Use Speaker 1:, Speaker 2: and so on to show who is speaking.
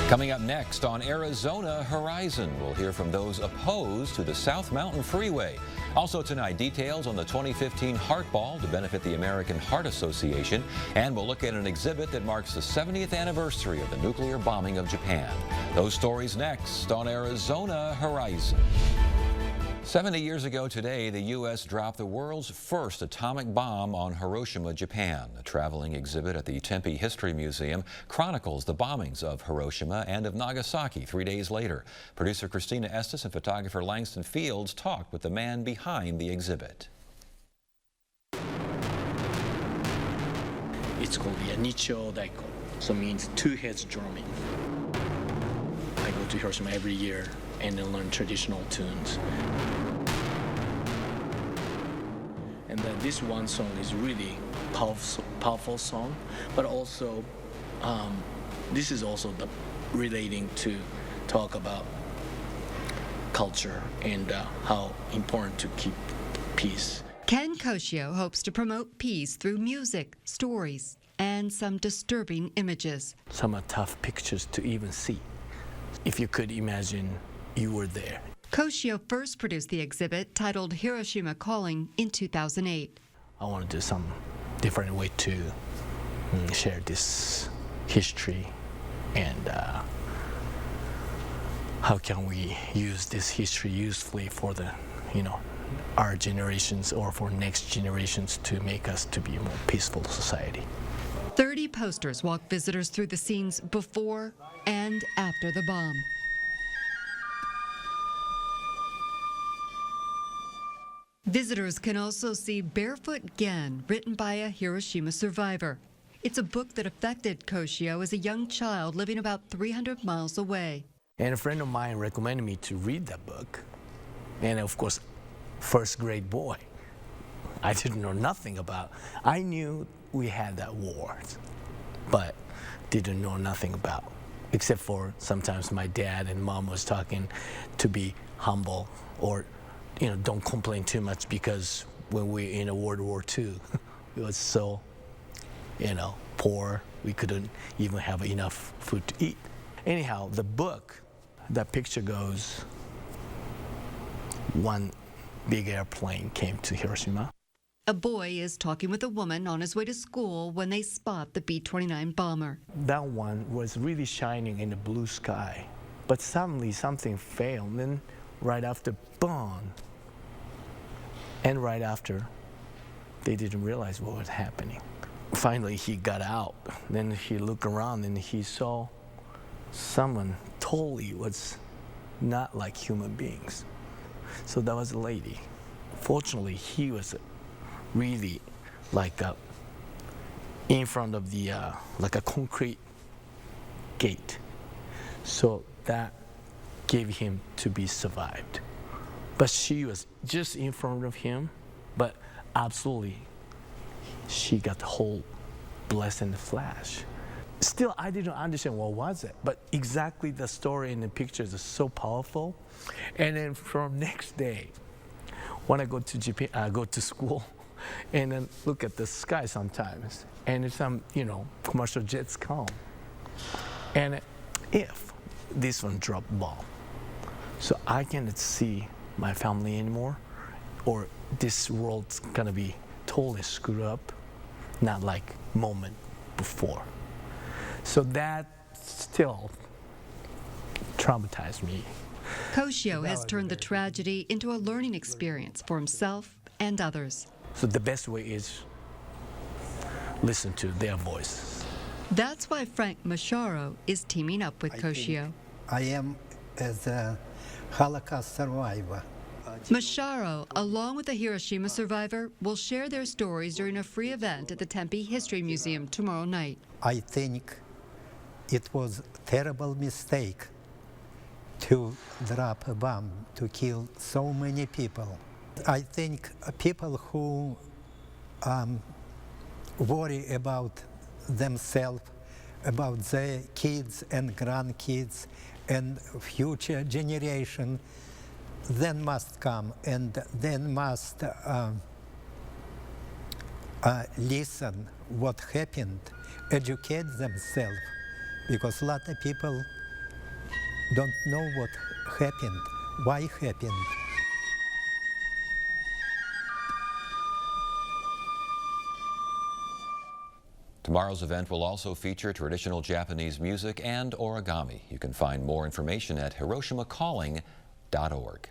Speaker 1: Coming up next on Arizona Horizon, we'll hear from those opposed to the South Mountain Freeway. Also tonight, details on the 2015 Heart Ball to benefit the American Heart Association. And we'll look at an exhibit that marks the 70th anniversary of the nuclear bombing of Japan. Those stories next on Arizona Horizon. 70 years ago today, the U.S. dropped the world's first atomic bomb on Hiroshima, Japan. A traveling exhibit at the Tempe History Museum chronicles the bombings of Hiroshima and of Nagasaki 3 days later. Producer Christina Estes and photographer Langston Fields talked with the man behind the exhibit.
Speaker 2: It's called the Nicho Daiko, so it means two heads drumming. I go to Hiroshima every year and then learn traditional tunes. And then this one song is really powerful song, but also this is also relating to talk about culture and how important to keep peace.
Speaker 3: Ken Koshio hopes to promote peace through music, stories, and some disturbing images.
Speaker 2: Some are tough pictures to even see. If you could imagine you were there.
Speaker 3: Koshio first produced the exhibit titled Hiroshima Calling in 2008.
Speaker 2: I want to do some different way to share this history and how can we use this history usefully for the, our generations or for next generations to make us to be a more peaceful society.
Speaker 3: 30 posters walk visitors through the scenes before and after the bomb. Visitors can also see Barefoot Gen, written by a Hiroshima survivor. It's a book that affected Koshio as a young child living about 300 miles away.
Speaker 2: And a friend of mine recommended me to read that book. And of course, first grade boy, I didn't know nothing about. I knew we had that war, but didn't know nothing about, except for sometimes my dad and mom was talking to be humble or don't complain too much because when we in a World War II, it was so, poor. We couldn't even have enough food to eat. Anyhow, the book, that picture goes, one big airplane came to Hiroshima.
Speaker 3: A boy is talking with a woman on his way to school when they spot the B-29 bomber.
Speaker 2: That one was really shining in the blue sky, but suddenly something failed. And then right after, boom. And right after, they didn't realize what was happening. Finally, he got out. Then he looked around and he saw someone totally was not like human beings. So that was a lady. Fortunately, he was really like in front of the, like a concrete gate. So that gave him to be survived. But she was just in front of him, but absolutely, she got the whole blessed in the flash. Still, I didn't understand what was it, but exactly the story in the pictures is so powerful. And then from next day, when I go to Japan, I go to school, and then look at the sky sometimes, and some, commercial jets come. And if this one dropped bomb, so I cannot see my family anymore, or this world's gonna be totally screwed up, not like moment before. So that still traumatized me.
Speaker 3: Koshio has turned the tragedy into a learning experience for himself and others.
Speaker 2: So the best way is listen to their voices.
Speaker 3: That's why Frank Macharo is teaming up with Koshio.
Speaker 4: I am as a Holocaust survivor.
Speaker 3: Macharo, along with a Hiroshima survivor, will share their stories during a free event at the Tempe History Museum tomorrow night.
Speaker 4: I think it was a terrible mistake to drop a bomb to kill so many people. I think people who worry about themselves, about their kids and grandkids and future generation, then must come and then must listen what happened, educate themselves, because a lot of people don't know what happened, why happened.
Speaker 1: Tomorrow's event will also feature traditional Japanese music and origami. You can find more information at HiroshimaCalling.org.